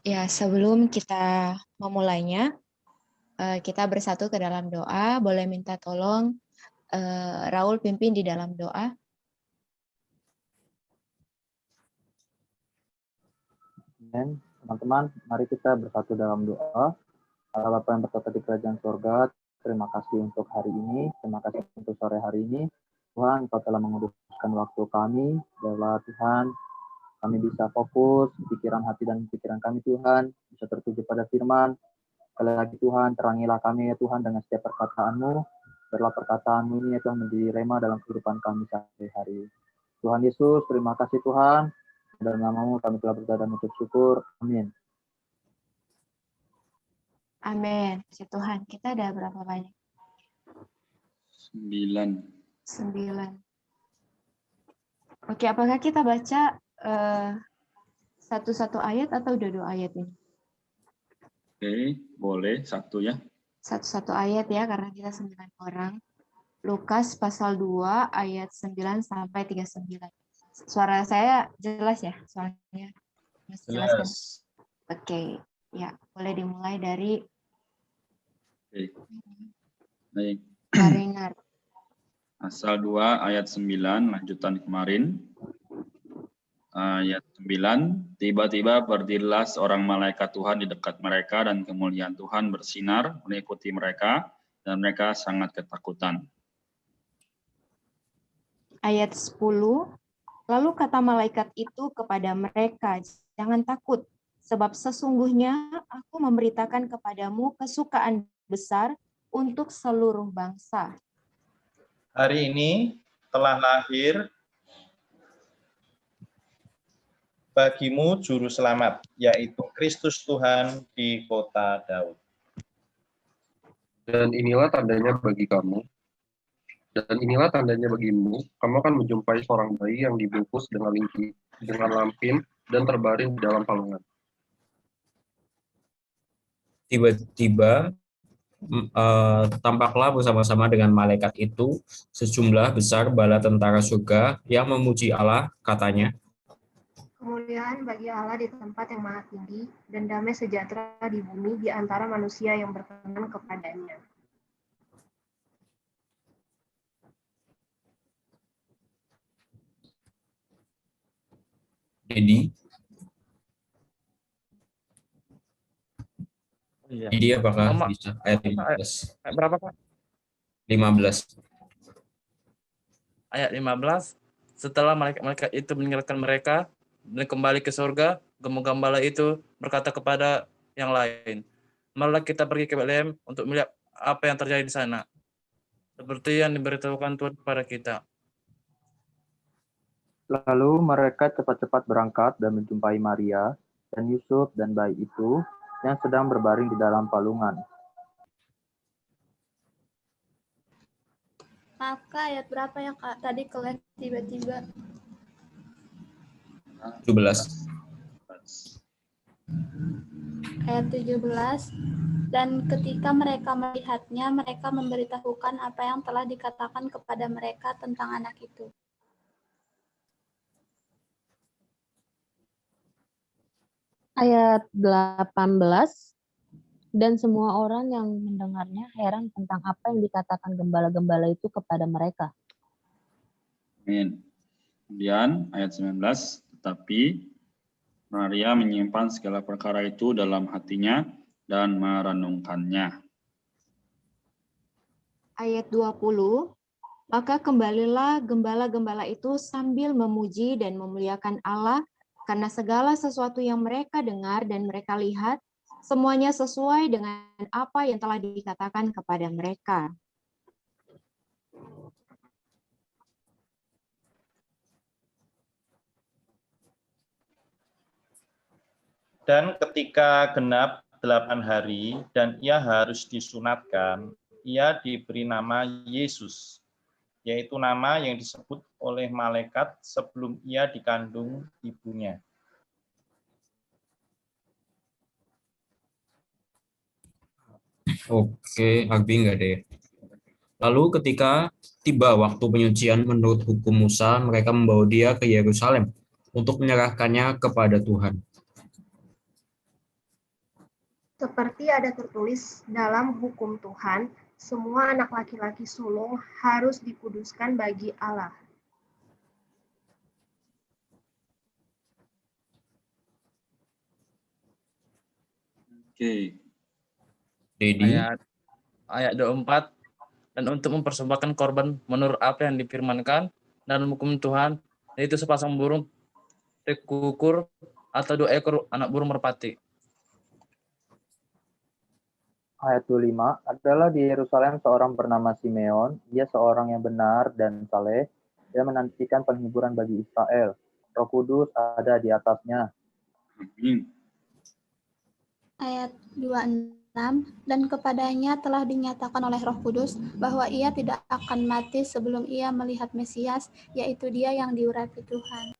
Ya, sebelum kita memulainya, kita bersatu ke dalam doa. Boleh minta tolong Raul pimpin di dalam doa. Amin. Teman-teman, mari kita bersatu dalam doa. Allah Bapa yang bertata di kerajaan surga, terima kasih untuk hari ini, terima kasih untuk sore hari ini. Tuhan, Engkau telah menguduskan waktu kami, bahwa Tuhan, kami bisa fokus, pikiran hati dan pikiran kami Tuhan, bisa tertuju pada firman. Sekali lagi Tuhan, terangilah kami ya Tuhan dengan setiap perkataan-Mu. Biarlah perkataan-Mu ini ya Tuhan menjadi rema dalam kehidupan kami sehari-hari. Tuhan Yesus, terima kasih Tuhan. Dalam nama-Mu kami telah berdoa dan mengucap syukur. Amin. Amin. Puji Tuhan. Kita ada berapa banyak? 9. 9. Oke, apakah kita baca satu-satu ayat atau dua-dua ayat ini? Oke, boleh satu ya. Satu-satu ayat ya, karena kita 9 orang. Lukas pasal 2 ayat 9 sampai 39. Suara saya jelas ya? Soalnya masih jelas kan? Jelas. Oke, ya boleh dimulai dari Oke. Baik. Marinar. Asal 2 ayat 9, lanjutan kemarin. Ayat 9, tiba-tiba berdirilah seorang malaikat Tuhan di dekat mereka dan kemuliaan Tuhan bersinar meliputi mereka dan mereka sangat ketakutan. Ayat 10, lalu kata malaikat itu kepada mereka, jangan takut, sebab sesungguhnya aku memberitakan kepadamu kesukaan besar untuk seluruh bangsa. Hari ini telah lahir bagimu juru selamat, yaitu Kristus Tuhan di kota Daud. Dan inilah tandanya bagi kamu. Dan inilah tandanya bagimu, kamu akan menjumpai seorang bayi yang dibungkus dengan lampin dan terbaring di dalam palungan. Tiba-tiba tampaklah bersama-sama dengan malaikat itu sejumlah besar bala tentara surga yang memuji Allah, katanya, kemuliaan bagi Allah di tempat yang maha tinggi, dan damai sejahtera di bumi di antara manusia yang berkenan kepadanya. Jadi apakah bisa ayat 15? Berapa, Pak? 15. Ayat 15, setelah malaikat itu meninggalkan mereka dan kembali ke surga, gembala itu berkata kepada yang lain, marilah kita pergi ke Betlehem untuk melihat apa yang terjadi di sana, seperti yang diberitahukan Tuhan kepada kita. Lalu mereka cepat-cepat berangkat dan menjumpai Maria dan Yusuf dan bayi itu yang sedang berbaring di dalam palungan. Maaf Kak, ayat berapa ya Kak? Tadi kelas tiba-tiba. 17. Ayat 17. Dan ketika mereka melihatnya, mereka memberitahukan apa yang telah dikatakan kepada mereka tentang anak itu. Ayat 18. Dan semua orang yang mendengarnya heran tentang apa yang dikatakan gembala-gembala itu kepada mereka. Amin. Kemudian ayat 19, tetapi Maria menyimpan segala perkara itu dalam hatinya dan merenungkannya. Ayat 20, maka kembalilah gembala-gembala itu sambil memuji dan memuliakan Allah karena segala sesuatu yang mereka dengar dan mereka lihat, semuanya sesuai dengan apa yang telah dikatakan kepada mereka. Dan ketika genap 8 hari dan ia harus disunatkan, ia diberi nama Yesus, yaitu nama yang disebut oleh malaikat sebelum ia dikandung ibunya. Oke, Agbi enggak deh. Lalu ketika tiba waktu penyucian menurut hukum Musa, mereka membawa dia ke Yerusalem untuk menyerahkannya kepada Tuhan. Seperti ada tertulis dalam hukum Tuhan, semua anak laki-laki sulung harus dikuduskan bagi Allah. Oke. Dedi, Ayat 24, dan untuk mempersembahkan korban menurut apa yang difirmankan dalam hukum Tuhan, yaitu sepasang burung tekukur atau 2 ekor anak burung merpati. Ayat 25, adalah di Yerusalem seorang bernama Simeon, ia seorang yang benar dan saleh, dia menantikan penghiburan bagi Israel. Roh Kudus ada di atasnya. Amin. Ayat 26, dan kepadanya telah dinyatakan oleh Roh Kudus bahwa ia tidak akan mati sebelum ia melihat Mesias, yaitu dia yang diurapi Tuhan.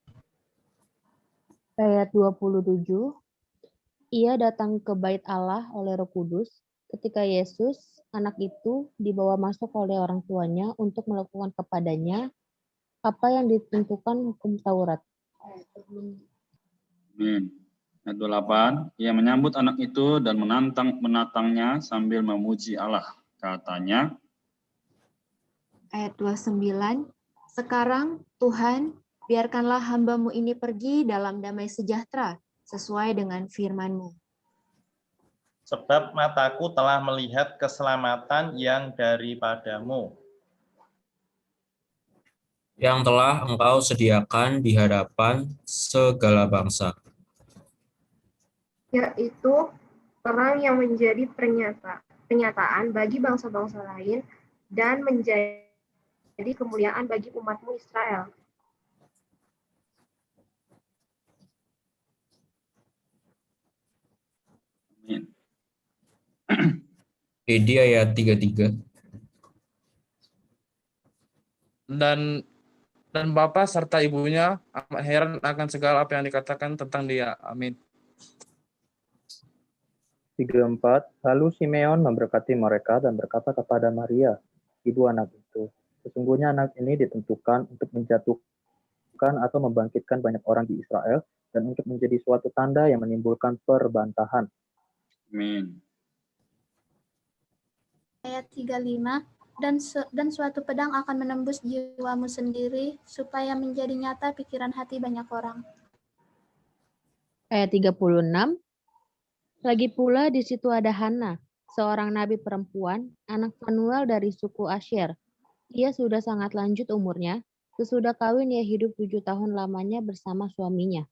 Ayat 27, ia datang ke bait Allah oleh Roh Kudus ketika Yesus, anak itu, dibawa masuk oleh orang tuanya untuk melakukan kepadanya apa yang ditentukan hukum Taurat. Amin. Ayat 28, ia menyambut anak itu dan menatangnya sambil memuji Allah. Katanya, Ayat 29, sekarang Tuhan, biarkanlah hamba-Mu ini pergi dalam damai sejahtera, sesuai dengan firman-Mu. Sebab mataku telah melihat keselamatan yang daripadamu, yang telah Engkau sediakan di hadapan segala bangsa, Yaitu terang yang menjadi pernyataan bagi bangsa-bangsa lain dan menjadi kemuliaan bagi umat-Mu Israel. amin. Dedi ayat 33, Dan Bapa serta ibunya amat heran akan segala apa yang dikatakan tentang dia. Amin. 34, lalu Simeon memberkati mereka dan berkata kepada Maria, ibu anak itu, sesungguhnya anak ini ditentukan untuk menjatuhkan atau membangkitkan banyak orang di Israel dan untuk menjadi suatu tanda yang menimbulkan perbantahan. Amin. Ayat 35, dan suatu pedang akan menembus jiwamu sendiri, supaya menjadi nyata pikiran hati banyak orang. Ayat 36, lagi pula di situ ada Hana, seorang nabi perempuan, anak Fanuel dari suku Asyer. Ia sudah sangat lanjut umurnya, sesudah kawin ia hidup 7 tahun lamanya bersama suaminya.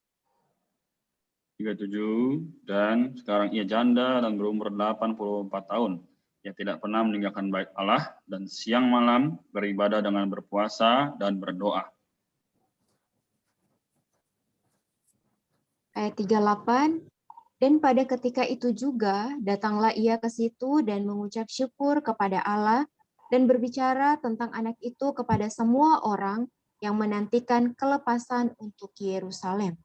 37, dan sekarang ia janda dan berumur 84 tahun. Ia tidak pernah meninggalkan bait Allah dan siang malam beribadah dengan berpuasa dan berdoa. Ayat 38, dan pada ketika itu juga datanglah ia ke situ dan mengucap syukur kepada Allah dan berbicara tentang anak itu kepada semua orang yang menantikan kelepasan untuk Yerusalem.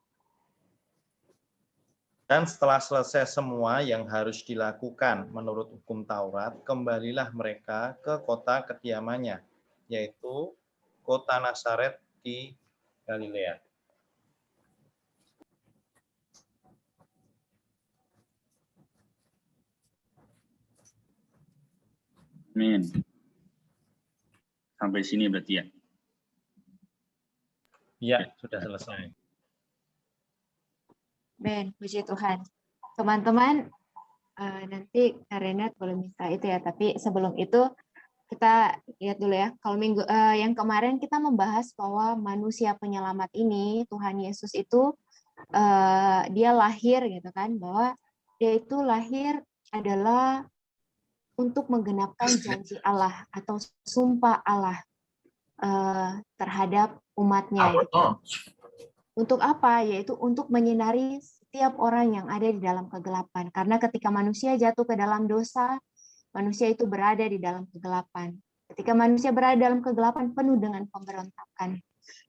dan setelah selesai semua yang harus dilakukan menurut hukum Taurat, kembalilah mereka ke kota kediamannya, yaitu kota Nazaret di Galilea. Amin. Sampai sini berarti ya. Ya, sudah selesai. Ben, puji Tuhan. Teman-teman, nanti Renat boleh minta itu ya, tapi sebelum itu kita lihat dulu ya. Kalau minggu yang kemarin kita membahas bahwa manusia penyelamat ini, Tuhan Yesus itu dia lahir gitu kan, bahwa dia itu lahir adalah untuk menggenapkan janji Allah atau sumpah Allah terhadap umatnya. Gitu. Untuk apa? Yaitu untuk menyinari setiap orang yang ada di dalam kegelapan. Karena ketika manusia jatuh ke dalam dosa, manusia itu berada di dalam kegelapan. Ketika manusia berada dalam kegelapan, penuh dengan pemberontakan.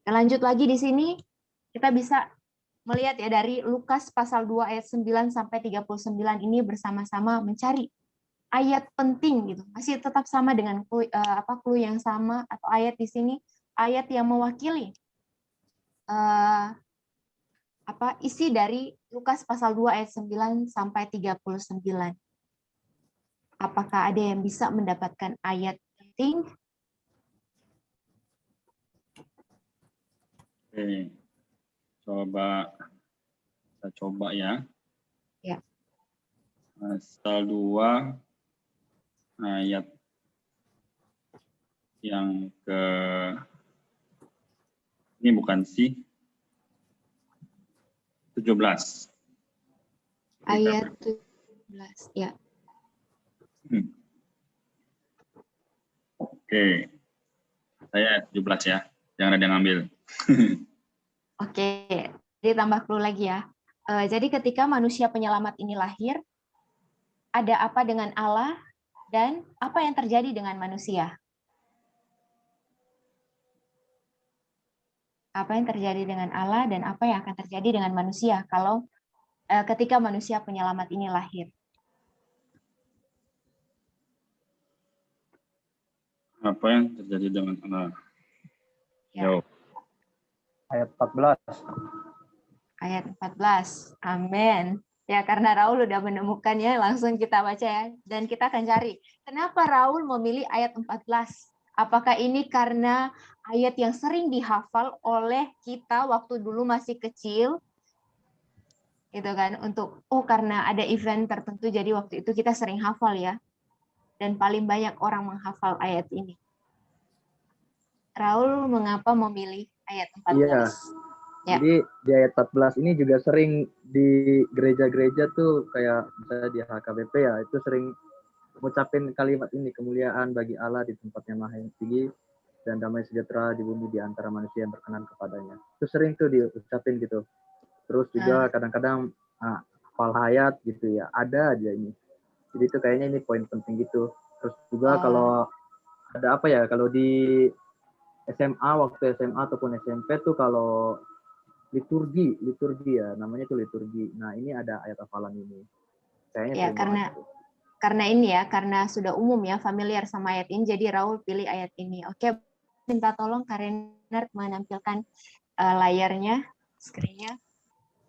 Dan lanjut lagi di sini, kita bisa melihat ya dari Lukas pasal 2 ayat 9 sampai 39 ini bersama-sama mencari ayat penting gitu. Masih tetap sama dengan clue yang sama atau ayat di sini, ayat yang mewakili isi dari Lukas pasal 2 ayat 9 sampai 39. Apakah ada yang bisa mendapatkan ayat penting? Oke, kita coba ya. Ya. Pasal 2 ayat yang ini bukan sih, 17. Ayat 17, ya. Oke, saya 17 ya, jangan ada yang ngambil. Oke, ditambah clue lagi ya. Jadi ketika manusia penyelamat ini lahir, ada apa dengan Allah dan apa yang terjadi dengan manusia? Apa yang terjadi dengan Allah dan apa yang akan terjadi dengan manusia kalau ketika manusia penyelamat ini lahir? Apa yang terjadi dengan Allah? Ya. Ayat 14. Ayat 14. Amin. Ya, karena Raul udah menemukannya, langsung kita baca ya. Dan kita akan cari, kenapa Raul memilih ayat 14? Apakah ini karena ayat yang sering dihafal oleh kita waktu dulu masih kecil? Gitu kan, untuk, karena ada event tertentu, jadi waktu itu kita sering hafal ya. Dan paling banyak orang menghafal ayat ini. Raul mengapa memilih ayat 14? Iya. Ya. Jadi di ayat 14 ini juga sering di gereja-gereja tuh kayak misalnya di HKBP ya, itu sering mengucapin kalimat ini, kemuliaan bagi Allah di tempatnya maha tinggi dan damai sejahtera di bumi di antara manusia yang berkenan kepadanya. Itu sering tuh diucapin gitu. Terus juga kadang-kadang hafal hayat gitu ya, ada aja ini. Jadi itu kayaknya ini poin penting gitu. Terus juga kalau ada apa ya, kalau di SMA, waktu SMA ataupun SMP tuh kalau liturgi ya, namanya tuh liturgi. Nah, ini ada ayat hafalan ini. Kayaknya ya, karena ini ya, karena sudah umum ya, familiar sama ayat ini, jadi Raul pilih ayat ini. Oke, minta tolong Karener menampilkan layarnya, screen-nya.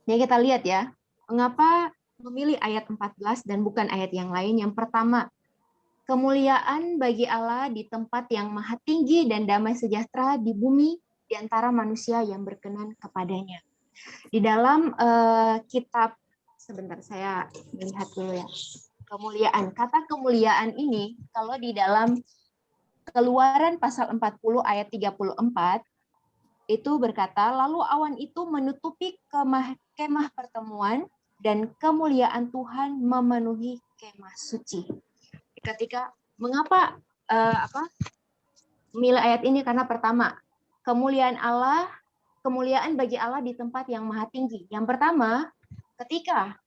Jadi kita lihat ya, mengapa memilih ayat 14 dan bukan ayat yang lain. Yang pertama, kemuliaan bagi Allah di tempat yang maha tinggi dan damai sejahtera di bumi di antara manusia yang berkenan kepadanya. Di dalam kitab, sebentar saya melihat dulu ya, kemuliaan. Kata kemuliaan ini, kalau di dalam Keluaran pasal 40 ayat 34, itu berkata, lalu awan itu menutupi kemah pertemuan dan kemuliaan Tuhan memenuhi kemah suci. Ketika mengapa memilih ayat ini, karena pertama, kemuliaan bagi Allah di tempat yang maha tinggi. Yang pertama, ketika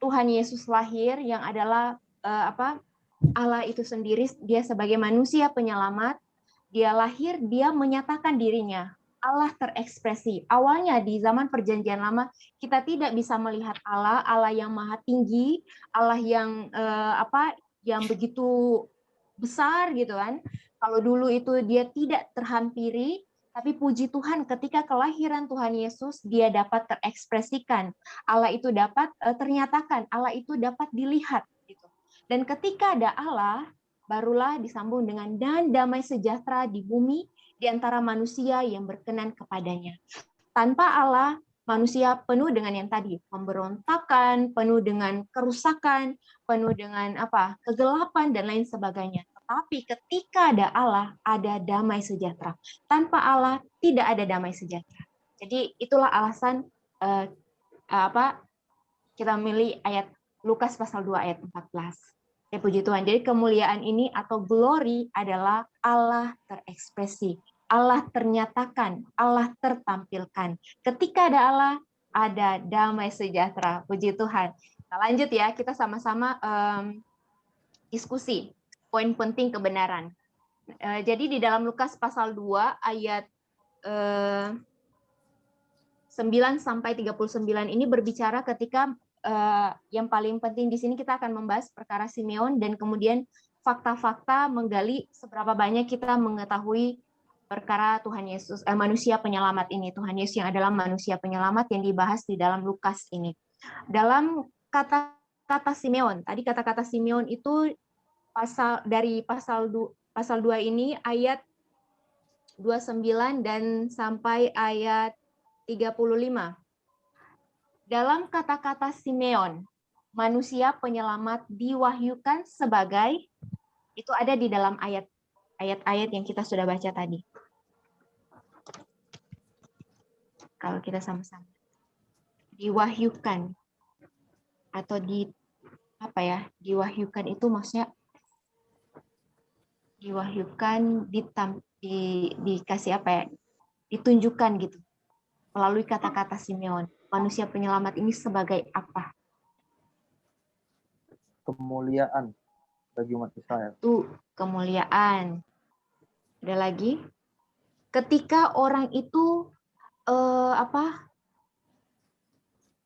Tuhan Yesus lahir yang adalah Allah itu sendiri, dia sebagai manusia penyelamat, dia lahir, dia menyatakan dirinya. Allah terekspresi. Awalnya di zaman Perjanjian Lama kita tidak bisa melihat Allah yang maha tinggi, Allah yang yang begitu besar gitu kan. Kalau dulu itu dia tidak terhampiri, tapi puji Tuhan ketika kelahiran Tuhan Yesus dia dapat terekspresikan. Allah itu dapat ternyatakan, Allah itu dapat dilihat gitu. Dan ketika ada Allah, barulah disambung dengan dan damai sejahtera di bumi di antara manusia yang berkenan kepadanya. Tanpa Allah, manusia penuh dengan yang tadi, pemberontakan, penuh dengan kerusakan, penuh dengan kegelapan dan lain sebagainya. Tetapi ketika ada Allah, ada damai sejahtera. Tanpa Allah tidak ada damai sejahtera. Jadi itulah alasan kita memilih ayat Lukas pasal 2 ayat 14. Ya puji Tuhan. Jadi kemuliaan ini atau glory adalah Allah terekspresi, Allah ternyatakan, Allah tertampilkan. Ketika ada Allah, ada damai sejahtera. Puji Tuhan. Nah, lanjut ya, kita sama-sama diskusi poin penting kebenaran. Jadi di dalam Lukas pasal 2 ayat 9 sampai 39 ini berbicara ketika yang paling penting di sini kita akan membahas perkara Simeon dan kemudian fakta-fakta menggali seberapa banyak kita mengetahui perkara Tuhan Yesus, manusia penyelamat ini, Tuhan Yesus yang adalah manusia penyelamat yang dibahas di dalam Lukas ini. Dalam kata-kata Simeon, tadi kata-kata Simeon itu pasal 2 ini ayat 29 dan sampai ayat 35. Dalam kata-kata Simeon, manusia penyelamat diwahyukan sebagai, itu ada di dalam ayat-ayat yang kita sudah baca tadi. Kalau kita sama-sama. Diwahyukan atau diwahyukan itu maksudnya diwahyukan, dikasih ditunjukkan gitu melalui kata-kata Simeon. Manusia penyelamat ini sebagai apa? Kemuliaan bagi umat Israel. Itu kemuliaan. Ada lagi? Ketika orang itu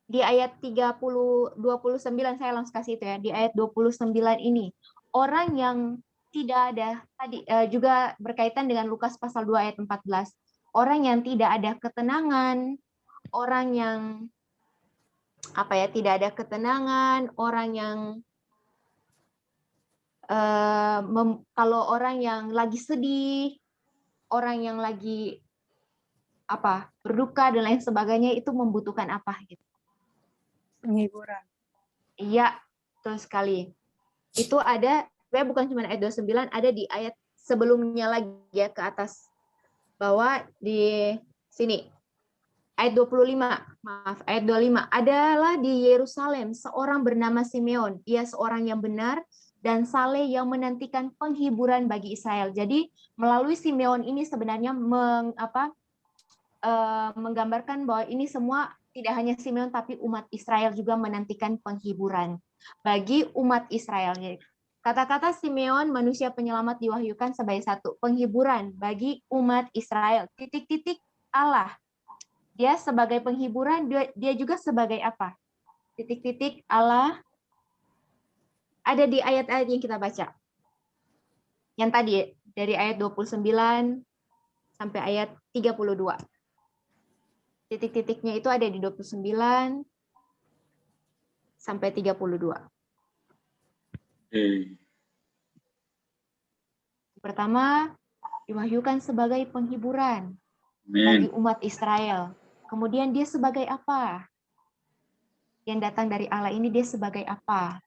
di ayat 29 saya langsung kasih itu ya. Di ayat 29 ini orang yang tidak ada tadi juga berkaitan dengan Lukas pasal 2 ayat 14. Orang yang tidak ada ketenangan, orang yang tidak ada ketenangan, orang yang kalau orang yang lagi sedih, orang yang lagi berduka dan lain sebagainya itu membutuhkan apa gitu. Penghiburan. Iya, betul sekali. Itu ada, bukan cuma ayat 29, ada di ayat sebelumnya lagi ya ke atas. Bahwa di sini, ayat 25, ayat 25. Adalah di Yerusalem seorang bernama Simeon. Ia seorang yang benar dan saleh yang menantikan penghiburan bagi Israel. Jadi melalui Simeon ini sebenarnya menggambarkan bahwa ini semua tidak hanya Simeon tapi umat Israel juga menantikan penghiburan bagi umat Israel. Kata-kata Simeon manusia penyelamat diwahyukan sebagai satu, penghiburan bagi umat Israel. Titik-titik Allah. Dia sebagai penghiburan, dia juga sebagai apa? Titik-titik Allah ada di ayat-ayat yang kita baca. Yang tadi dari ayat 29 sampai ayat 32. Titik-titiknya itu ada di 29 sampai 32. Pertama, diwahyukan sebagai penghiburan bagi umat Israel. Kemudian dia sebagai apa? Yang datang dari Allah ini dia sebagai apa?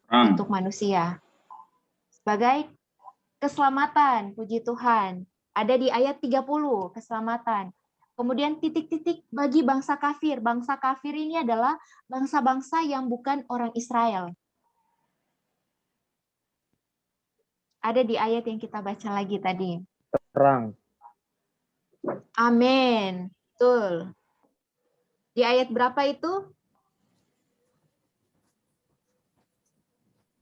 Untuk manusia. Sebagai keselamatan, puji Tuhan. Ada di ayat 30, keselamatan. Kemudian titik-titik bagi bangsa kafir. Bangsa kafir ini adalah bangsa-bangsa yang bukan orang Israel. Ada di ayat yang kita baca lagi tadi. Terang. Amin. Betul. Di ayat berapa itu?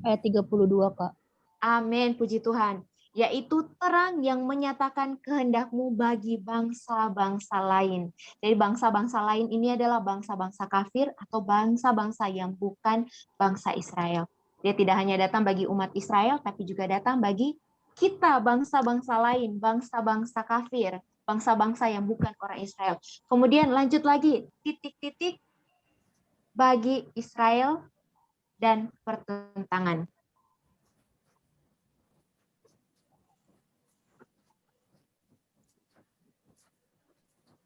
Ayat 32, Kak. Amin, puji Tuhan. Yaitu terang yang menyatakan kehendak-Mu bagi bangsa-bangsa lain. Jadi bangsa-bangsa lain ini adalah bangsa-bangsa kafir atau bangsa-bangsa yang bukan bangsa Israel. Dia tidak hanya datang bagi umat Israel, tapi juga datang bagi kita, bangsa-bangsa lain, bangsa-bangsa kafir, bangsa-bangsa yang bukan orang Israel. Kemudian lanjut lagi, titik-titik bagi Israel dan pertentangan.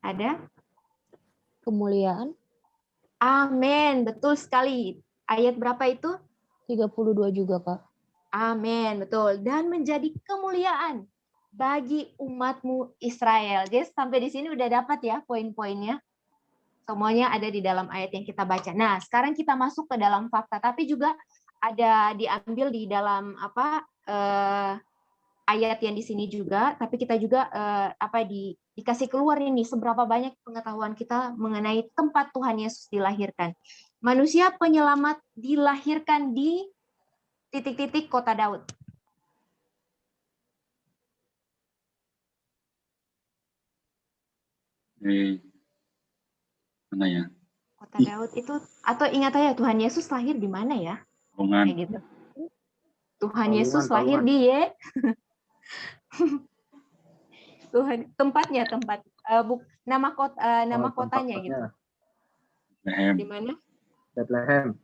Ada? Kemuliaan. Amin, betul sekali. Ayat berapa itu? 32 juga, Kak. Amin, betul. Dan menjadi kemuliaan bagi umat-Mu Israel. Jadi sampai di sini udah dapat ya poin-poinnya. Semuanya ada di dalam ayat yang kita baca. Nah, sekarang kita masuk ke dalam fakta, tapi juga ada diambil di dalam ayat yang di sini juga, tapi kita juga dikasih keluar ini seberapa banyak pengetahuan kita mengenai tempat Tuhan Yesus dilahirkan. Manusia penyelamat dilahirkan di titik-titik kota Daud. Mana ya? Kota Daud itu, atau ingat aja Tuhan Yesus lahir di mana ya? Kayak gitu. Tuhan Yesus lahir di Tuhan tempatnya nama kotanya gitu. Bethlehem. Di mana? Bethlehem.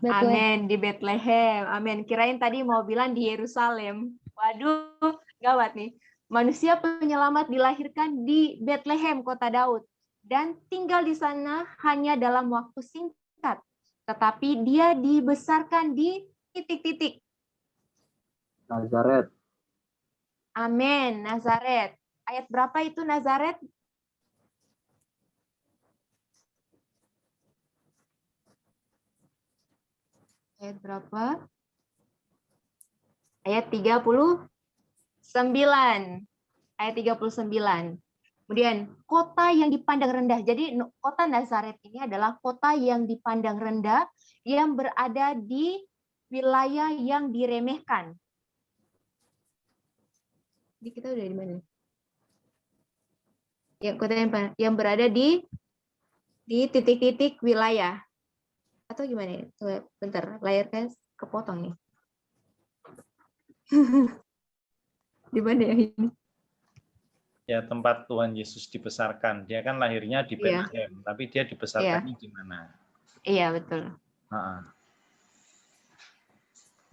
Amin, di Bethlehem. Amin. Kirain tadi mau bilang di Yerusalem. Waduh, gawat nih. Manusia penyelamat dilahirkan di Bethlehem, kota Daud. Dan tinggal di sana hanya dalam waktu singkat. Tetapi dia dibesarkan di titik-titik. Nazaret. Amin, Nazaret. Ayat berapa itu Nazaret? Ayat berapa? Ayat 39. Ayat 39. Kemudian kota yang dipandang rendah. Jadi kota Nazaret ini adalah kota yang dipandang rendah yang berada di wilayah yang diremehkan. Jadi kita udah di mana? Ya, kota yang berada di titik-titik wilayah. Atau gimana? Tuh, bentar, layarnya kepotong nih. Di mana ya ini? Ya, tempat Tuhan Yesus dibesarkan. Dia kan lahirnya di Bethlehem, tapi dia dibesarkannya di mana? Iya, betul.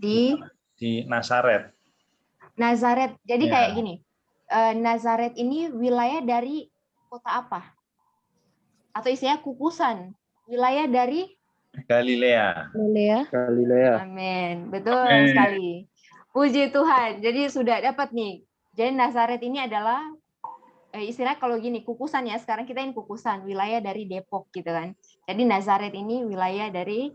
Di Nazaret. Nazaret. Jadi kayak gini. Nazaret ini wilayah dari kota apa? Atau istilahnya kukusan. Wilayah dari Galilea. Amin. Betul sekali. Puji Tuhan. Jadi sudah dapat nih. Jadi Nazaret ini adalah istilah kalau gini, kukusan ya. Sekarang kita ini kukusan, wilayah dari Depok gitu kan. Jadi Nazaret ini wilayah dari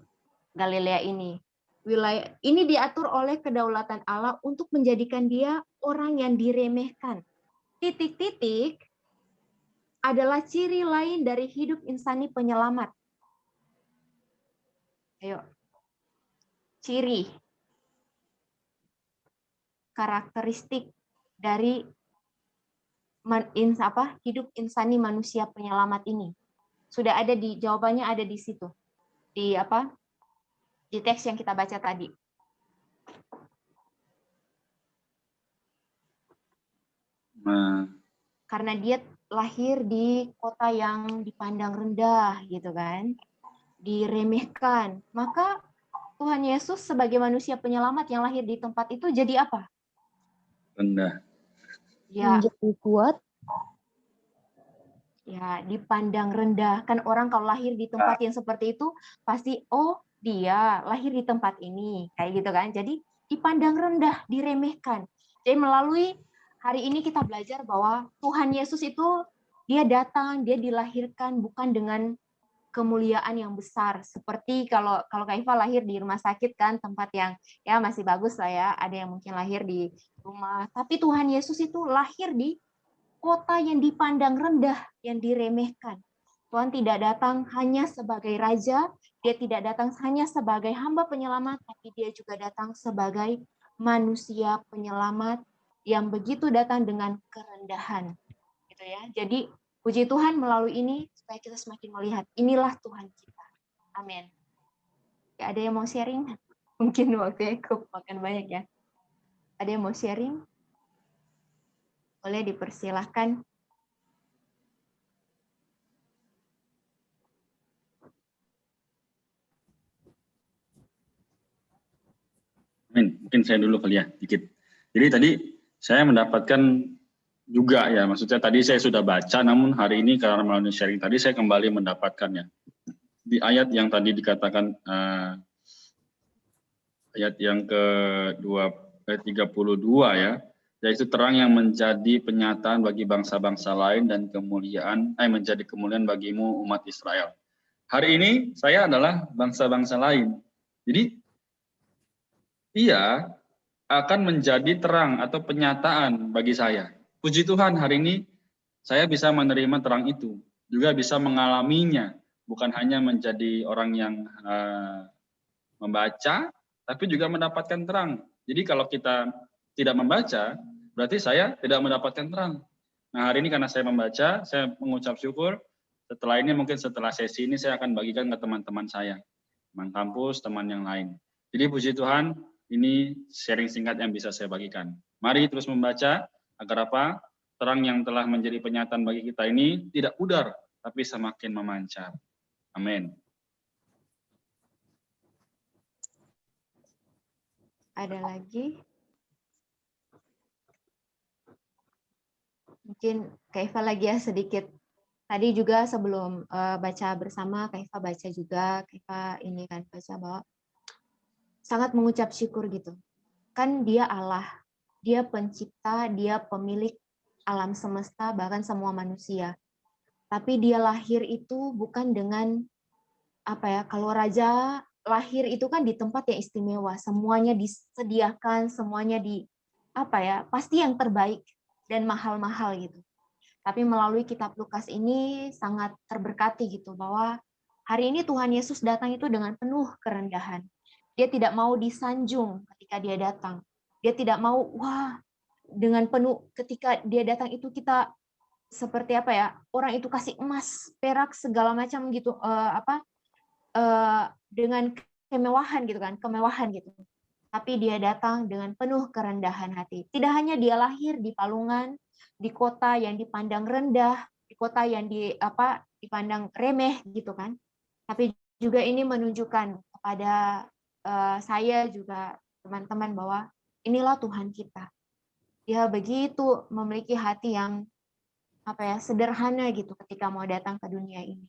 Galilea ini. Wilayah ini diatur oleh kedaulatan Allah untuk menjadikan dia orang yang diremehkan. Titik-titik adalah ciri lain dari hidup insani penyelamat. Ayo. Ciri. Karakteristik dari hidup insani manusia penyelamat ini. Sudah ada di jawabannya, ada di situ. Di teks yang kita baca tadi. Karena dia lahir di kota yang dipandang rendah gitu kan. Diremehkan. Maka Tuhan Yesus sebagai manusia penyelamat yang lahir di tempat itu jadi apa? Rendah. Ya. Menjadi kuat. Ya, dipandang rendah. Kan orang kalau lahir di tempat yang seperti itu pasti dia lahir di tempat ini, kayak gitu kan. Jadi dipandang rendah, diremehkan. Jadi melalui hari ini kita belajar bahwa Tuhan Yesus itu dia datang, dia dilahirkan bukan dengan kemuliaan yang besar, seperti kalau Kak Iva lahir di rumah sakit kan, tempat yang ya masih bagus lah ya, ada yang mungkin lahir di rumah, tapi Tuhan Yesus itu lahir di kota yang dipandang rendah, yang diremehkan. Tuhan tidak datang hanya sebagai raja, dia tidak datang hanya sebagai hamba penyelamat, tapi dia juga datang sebagai manusia penyelamat yang begitu datang dengan kerendahan, gitu ya. Jadi puji Tuhan melalui ini supaya kita semakin melihat inilah Tuhan kita. Amin. Ya, ada yang mau sharing? Mungkin waktunya makan banyak ya. Ada yang mau sharing? Boleh dipersilahkan. Amin. Mungkin saya dulu kali ya, dikit. Jadi tadi saya mendapatkan juga ya, maksudnya tadi saya sudah baca, namun hari ini karena melalui sharing tadi saya kembali mendapatkannya. Di ayat yang tadi dikatakan, ayat yang ke-32 ya, yaitu terang yang menjadi penyataan bagi bangsa-bangsa lain dan menjadi kemuliaan bagimu umat Israel. Hari ini saya adalah bangsa-bangsa lain. Jadi ia akan menjadi terang atau penyataan bagi saya. Puji Tuhan hari ini saya bisa menerima terang itu, juga bisa mengalaminya, bukan hanya menjadi orang yang membaca, tapi juga mendapatkan terang. Jadi kalau kita tidak membaca, berarti saya tidak mendapatkan terang. Nah hari ini karena saya membaca, saya mengucap syukur. Setelah ini mungkin setelah sesi ini saya akan bagikan ke teman-teman saya, teman kampus, teman yang lain. Jadi puji Tuhan, ini sharing singkat yang bisa saya bagikan. Mari terus membaca, agar apa? Terang yang telah menjadi penyataan bagi kita ini tidak pudar, tapi semakin memancar. Amin. ada lagi? Mungkin Kaifa lagi ya sedikit. Tadi juga sebelum baca bersama, Kaifa baca juga, Kaifa ini kan baca bahwa sangat mengucap syukur gitu. Kan dia Allah, dia pencipta, dia pemilik alam semesta, bahkan semua manusia. Tapi dia lahir itu bukan dengan apa ya, kalau raja lahir itu kan di tempat yang istimewa, semuanya disediakan, semuanya di apa ya, pasti yang terbaik dan mahal-mahal gitu. Tapi melalui kitab Lukas ini sangat terberkati gitu, bahwa hari ini Tuhan Yesus datang itu dengan penuh kerendahan. Dia tidak mau disanjung ketika dia datang. Dia tidak mau, wah, dengan penuh ketika dia datang itu kita seperti apa ya, orang itu kasih emas, perak, segala macam gitu, dengan kemewahan gitu kan, kemewahan gitu. Tapi dia datang dengan penuh kerendahan hati. Tidak hanya dia lahir di palungan, di kota yang dipandang rendah, di kota yang dipandang remeh gitu kan. Tapi juga ini menunjukkan kepada saya juga teman-teman bahwa inilah Tuhan kita. Dia begitu memiliki hati yang sederhana gitu ketika mau datang ke dunia ini.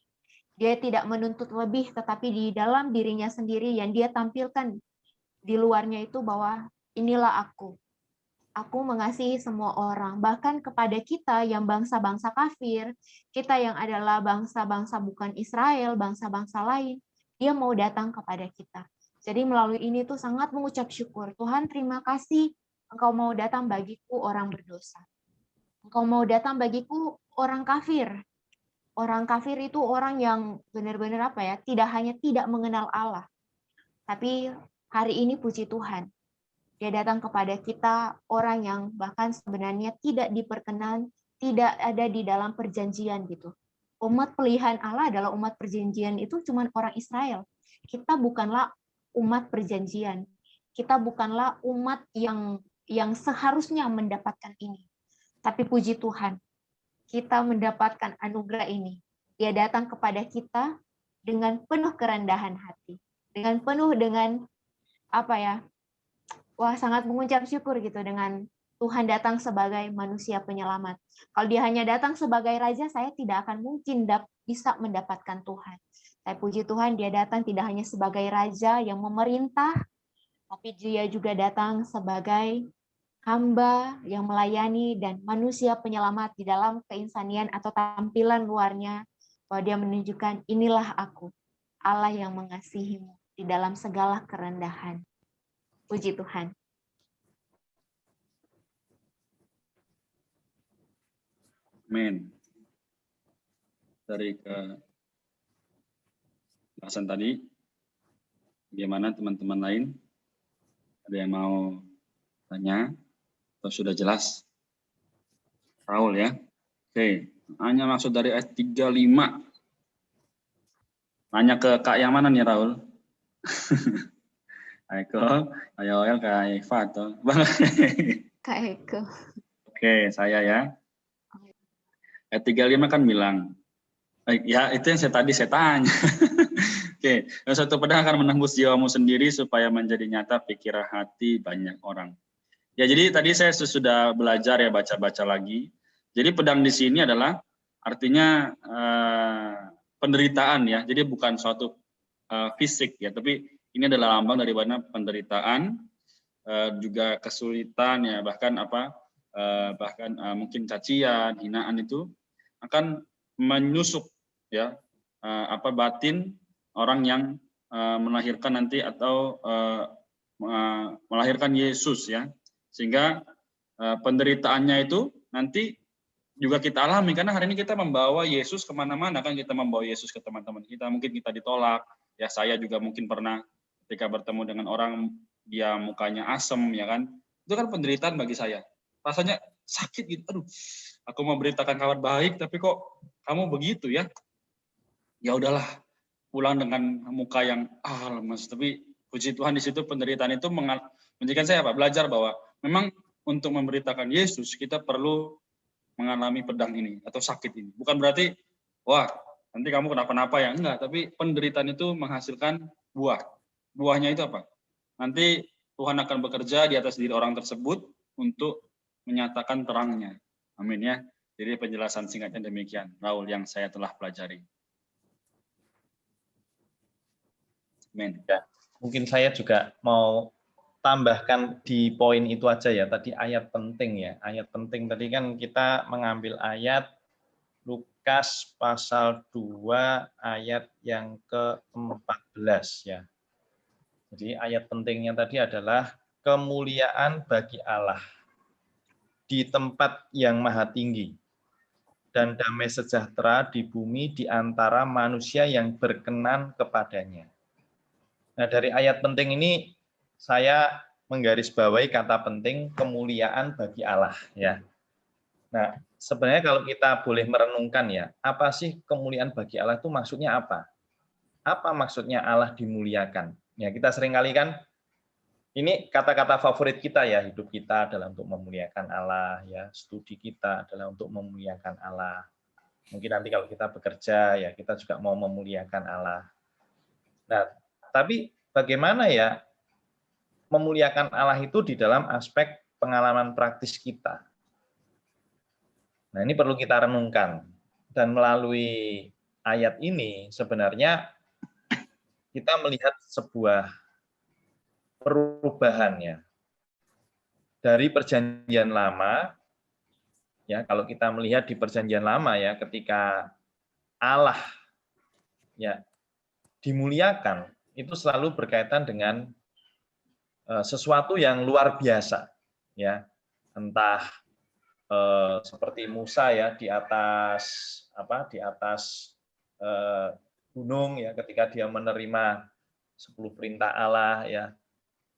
Dia tidak menuntut lebih, tetapi di dalam dirinya sendiri yang dia tampilkan di luarnya itu bahwa inilah aku. Aku mengasihi semua orang, bahkan kepada kita yang bangsa-bangsa kafir, kita yang adalah bangsa-bangsa bukan Israel, bangsa-bangsa lain, dia mau datang kepada kita. Jadi melalui ini tuh sangat mengucap syukur. Tuhan, terima kasih Engkau mau datang bagiku orang berdosa. Engkau mau datang bagiku orang kafir. Orang kafir itu orang yang benar-benar tidak hanya tidak mengenal Allah, tapi hari ini puji Tuhan, dia datang kepada kita orang yang bahkan sebenarnya tidak diperkenan, tidak ada di dalam perjanjian gitu. Umat pilihan Allah adalah umat perjanjian itu cuma orang Israel. Kita bukanlah umat perjanjian. Kita bukanlah umat yang seharusnya mendapatkan ini. Tapi puji Tuhan, kita mendapatkan anugerah ini. Dia datang kepada kita dengan penuh kerendahan hati, dengan penuh dengan sangat mengucap syukur gitu dengan Tuhan datang sebagai manusia penyelamat. Kalau dia hanya datang sebagai raja, saya tidak akan mungkin bisa mendapatkan Tuhan. Saya puji Tuhan, dia datang tidak hanya sebagai raja yang memerintah, tapi dia juga datang sebagai hamba yang melayani dan manusia penyelamat di dalam keinsanian atau tampilan luarnya, bahwa dia menunjukkan inilah aku, Allah yang mengasihimu di dalam segala kerendahan. Puji Tuhan. Amin. Dari bahasan tadi, bagaimana teman-teman lain? Ada yang mau tanya? Atau sudah jelas? Raul ya? Oke, hanya maksud dari ayat 35. Nanya ke Kak yang mana nih Raul? Eko, ayo Kak Eva atau Bang? Kak Eko. Oke, saya ya. Ayat 35 kan bilang, ya itu yang saya tanya. Oke, suatu pedang akan menembus jiwamu sendiri supaya menjadi nyata pikiran hati banyak orang. Ya, jadi tadi saya sudah belajar ya, baca-baca lagi. Jadi pedang di sini adalah artinya penderitaan ya. Jadi bukan suatu fisik ya, tapi ini adalah lambang dari mana penderitaan, juga kesulitan ya, bahkan mungkin cacian, hinaan itu akan menyusup ya batin orang yang melahirkan nanti atau melahirkan Yesus ya. Sehingga penderitaannya itu nanti juga kita alami, karena hari ini kita membawa Yesus kemana-mana, kan kita membawa Yesus ke teman-teman kita, mungkin kita ditolak, ya saya juga mungkin pernah ketika bertemu dengan orang, dia mukanya asem, ya kan, itu kan penderitaan bagi saya, rasanya sakit gitu, aduh, aku mau beritakan kabar baik, tapi kok kamu begitu ya, ya udahlah, pulang dengan muka yang lemas, tapi puji Tuhan di situ penderitaan itu menjadikan saya belajar bahwa memang untuk memberitakan Yesus kita perlu mengalami pedang ini atau sakit ini. Bukan berarti wah nanti kamu kenapa-napa ya, enggak. Tapi penderitaan itu menghasilkan buah. Buahnya itu apa? Nanti Tuhan akan bekerja di atas diri orang tersebut untuk menyatakan terangnya. Amin ya. Jadi penjelasan singkatnya demikian, Raul, yang saya telah pelajari. Amin. Ya, mungkin saya juga mau tambahkan di poin itu aja ya. Tadi ayat penting ya. Ayat penting tadi kan kita mengambil ayat Lukas pasal 2 ayat yang ke-14 ya. Jadi ayat pentingnya tadi adalah kemuliaan bagi Allah di tempat yang maha tinggi dan damai sejahtera di bumi di antara manusia yang berkenan kepadanya. Nah, dari ayat penting ini saya menggarisbawahi kata penting kemuliaan bagi Allah ya. Nah, sebenarnya kalau kita boleh merenungkan ya, apa sih kemuliaan bagi Allah itu maksudnya apa? Apa maksudnya Allah dimuliakan? Ya, kita seringkali kan ini kata-kata favorit kita ya, hidup kita adalah untuk memuliakan Allah ya, studi kita adalah untuk memuliakan Allah. Mungkin nanti kalau kita bekerja ya, kita juga mau memuliakan Allah. Nah, tapi bagaimana ya memuliakan Allah itu di dalam aspek pengalaman praktis kita? Nah, ini perlu kita renungkan. Dan melalui ayat ini sebenarnya kita melihat sebuah perubahannya dari perjanjian lama ya, kalau kita melihat di perjanjian lama ya, ketika Allah ya dimuliakan itu selalu berkaitan dengan sesuatu yang luar biasa ya, entah seperti Musa ya di atas gunung ya, ketika dia menerima 10 perintah Allah ya,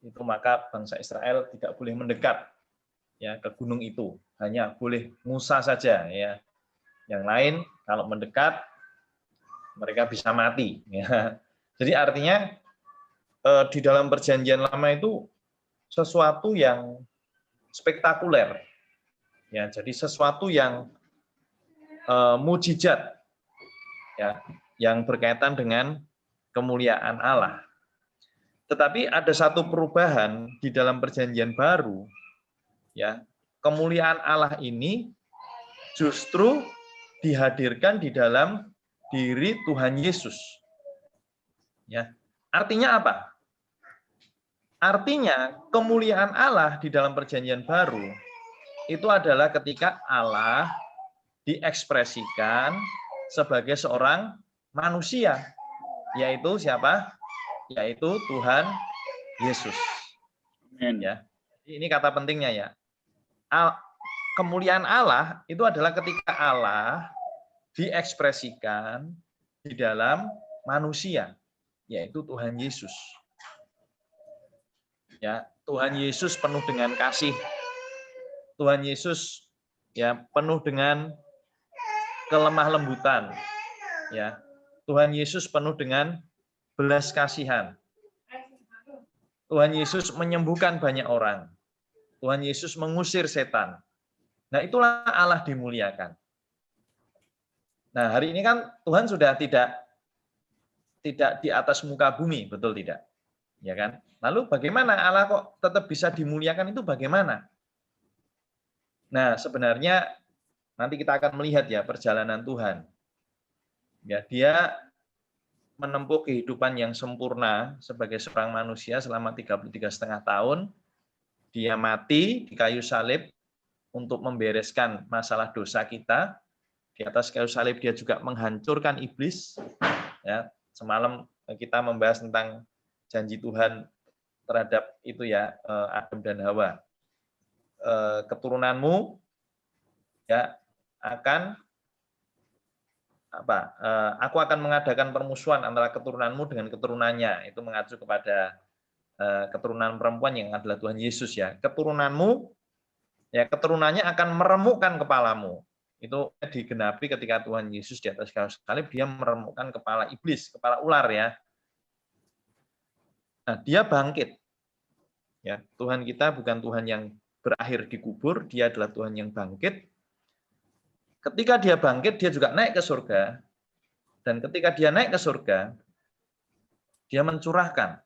itu maka bangsa Israel tidak boleh mendekat ya ke gunung itu, hanya boleh Musa saja ya. Yang lain kalau mendekat mereka bisa mati ya. Jadi artinya di dalam perjanjian lama itu sesuatu yang spektakuler ya, jadi sesuatu yang mujizat ya, yang berkaitan dengan kemuliaan Allah. Tetapi ada satu perubahan di dalam perjanjian baru, ya, kemuliaan Allah ini justru dihadirkan di dalam diri Tuhan Yesus. Ya, artinya apa? Artinya kemuliaan Allah di dalam perjanjian baru itu adalah ketika Allah diekspresikan sebagai seorang manusia, yaitu siapa? Yaitu Tuhan Yesus. Amin. Ya, ini kata pentingnya ya. Kemuliaan Allah itu adalah ketika Allah diekspresikan di dalam manusia, yaitu Tuhan Yesus. Ya, Tuhan Yesus penuh dengan kasih. Tuhan Yesus ya penuh dengan kelemah lembutan. Ya, Tuhan Yesus penuh dengan belas kasihan. Tuhan Yesus menyembuhkan banyak orang. Tuhan Yesus mengusir setan. Nah, itulah Allah dimuliakan. Nah, hari ini kan Tuhan sudah tidak di atas muka bumi, betul tidak? Ya kan? Lalu bagaimana Allah kok tetap bisa dimuliakan itu bagaimana? Nah, sebenarnya nanti kita akan melihat ya perjalanan Tuhan. Ya, dia menempuh kehidupan yang sempurna sebagai seorang manusia selama 33,5 tahun. Dia mati di kayu salib untuk membereskan masalah dosa kita. Di atas kayu salib dia juga menghancurkan iblis. Ya, semalam kita membahas tentang janji Tuhan terhadap itu ya, Adam dan Hawa. Keturunanmu ya akan aku akan mengadakan permusuhan antara keturunanmu dengan keturunannya. Itu mengacu kepada keturunan perempuan yang adalah Tuhan Yesus ya. Keturunanmu ya, keturunannya akan meremukkan kepalamu. Itu digenapi ketika Tuhan Yesus di atas kayu salib, dia meremukkan kepala iblis, kepala ular ya. Nah, dia bangkit. Ya, Tuhan kita bukan Tuhan yang berakhir di kubur, dia adalah Tuhan yang bangkit. Ketika dia bangkit, dia juga naik ke surga. Dan ketika dia naik ke surga, dia mencurahkan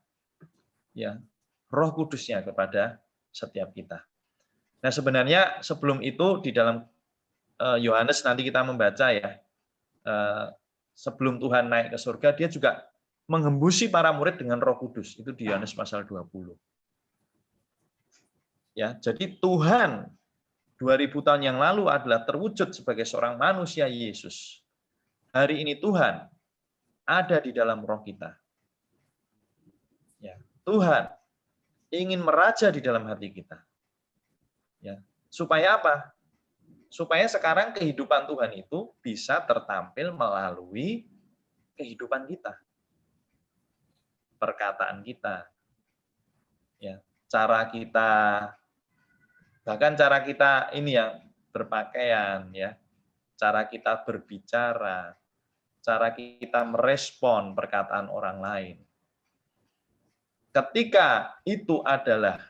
ya Roh Kudusnya kepada setiap kita. Nah, sebenarnya sebelum itu di dalam Yohanes nanti kita membaca ya, sebelum Tuhan naik ke surga, dia juga mengembusi para murid dengan Roh Kudus. Itu di Yohanes pasal 20. Ya, jadi Tuhan 2000 tahun yang lalu adalah terwujud sebagai seorang manusia Yesus. Hari ini Tuhan ada di dalam roh kita. Ya, Tuhan ingin meraja di dalam hati kita. Ya, supaya apa? Supaya sekarang kehidupan Tuhan itu bisa tertampil melalui kehidupan kita. Perkataan kita. Ya, cara kita, bahkan cara kita ini yang berpakaian, ya, cara kita berbicara, cara kita merespon perkataan orang lain. Ketika itu adalah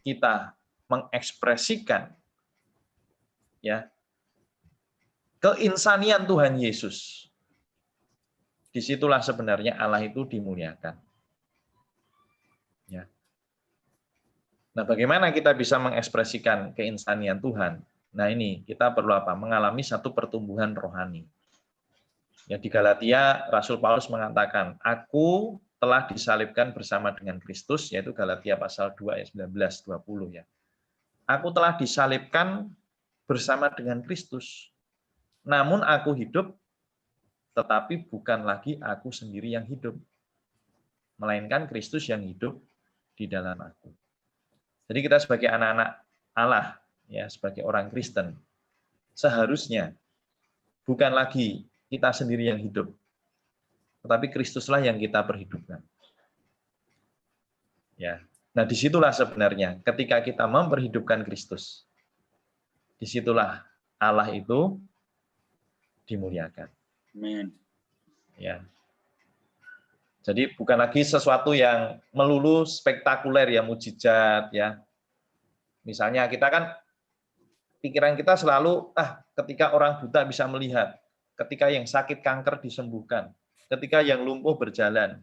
kita mengekspresikan ya keinsanian Tuhan Yesus, disitulah sebenarnya Allah itu dimuliakan. Ya. Nah, bagaimana kita bisa mengekspresikan keinsanian Tuhan? Nah, ini kita perlu apa? Mengalami satu pertumbuhan rohani. Ya, di Galatia, Rasul Paulus mengatakan, aku telah disalibkan bersama dengan Kristus, yaitu Galatia pasal 2 ayat 19-20 ya. Aku telah disalibkan bersama dengan Kristus. Namun aku hidup, tetapi bukan lagi aku sendiri yang hidup, melainkan Kristus yang hidup di dalam aku. Jadi kita sebagai anak-anak Allah, ya, sebagai orang Kristen, seharusnya bukan lagi kita sendiri yang hidup, tetapi Kristuslah yang kita perhidupkan. Ya, nah disitulah sebenarnya ketika kita memperhidupkan Kristus, disitulah Allah itu dimuliakan. Amin. Ya. Jadi bukan lagi sesuatu yang melulu spektakuler ya, mujizat ya. Misalnya kita kan pikiran kita selalu ketika orang buta bisa melihat, ketika yang sakit kanker disembuhkan, ketika yang lumpuh berjalan.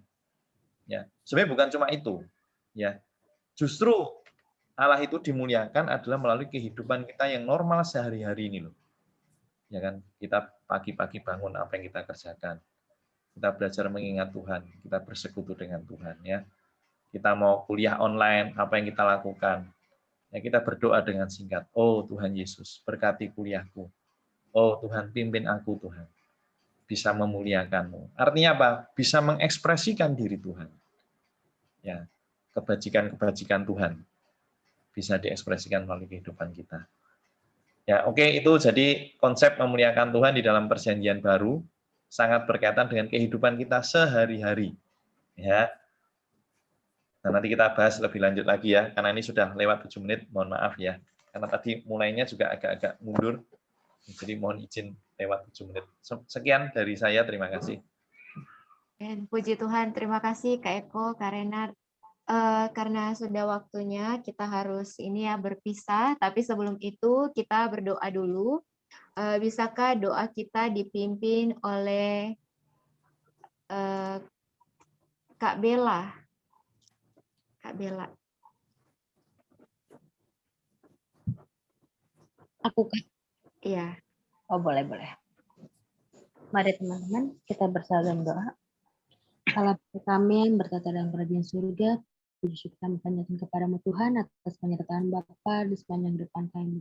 Ya, sebenarnya bukan cuma itu. Ya. Justru Allah itu dimuliakan adalah melalui kehidupan kita yang normal sehari-hari ini loh. Ya kan, kita pagi-pagi bangun apa yang kita kerjakan. Kita belajar mengingat Tuhan, kita bersekutu dengan Tuhan ya. Kita mau kuliah online, apa yang kita lakukan? Ya, kita berdoa dengan singkat. Oh Tuhan Yesus, berkati kuliahku. Oh Tuhan, pimpin aku Tuhan. Bisa memuliakan-Mu. Artinya apa? Bisa mengekspresikan diri Tuhan. Ya, kebajikan-kebajikan Tuhan bisa diekspresikan melalui kehidupan kita. Ya, oke, itu jadi konsep memuliakan Tuhan di dalam Perjanjian Baru sangat berkaitan dengan kehidupan kita sehari-hari. Ya. Nah, nanti kita bahas lebih lanjut lagi ya, karena ini sudah lewat 7 menit, mohon maaf ya. Karena tadi mulainya juga agak-agak mundur, jadi mohon izin lewat 7 menit. Sekian dari saya, terima kasih. Puji Tuhan, terima kasih Kak Eko, Kak Renard. Karena sudah waktunya kita harus ini ya berpisah, tapi sebelum itu kita berdoa dulu. Bisakah doa kita dipimpin oleh Kak Bella? Kak Bella. Aku Kak. Iya. Oh, boleh. Mari teman-teman, kita bersama dalam doa. Allah kami yang bertata dalam kerajaan surga, puji syukur kami panjatkan kepadamu Tuhan atas penyertaan Bapa di sepanjang depan kami.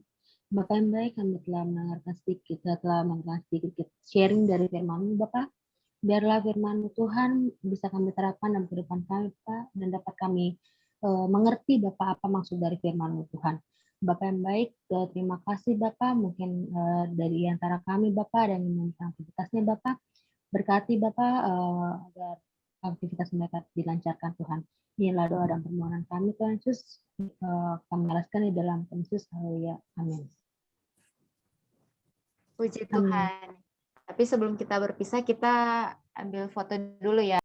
Bapa yang baik, kami telah mendengarkan sedikit sharing dari firman-Mu Bapa. Biarlah firman-Mu Tuhan bisa kami terapkan dalam kehidupan kami Pak, dan dapat kami mengerti Bapa apa maksud dari firman-Mu Tuhan. Bapa yang baik, terima kasih Bapa, mungkin dari antara kami Bapa dan aktivitasnya Bapa, berkati Bapa agar aktivitas mereka dilancarkan Tuhan. Inilah doa dan permohonan kami Tuhan Yesus, kami alaskan di dalam Yesus, haleluya, amin. Puji Tuhan. Tapi sebelum kita berpisah, kita ambil foto dulu ya.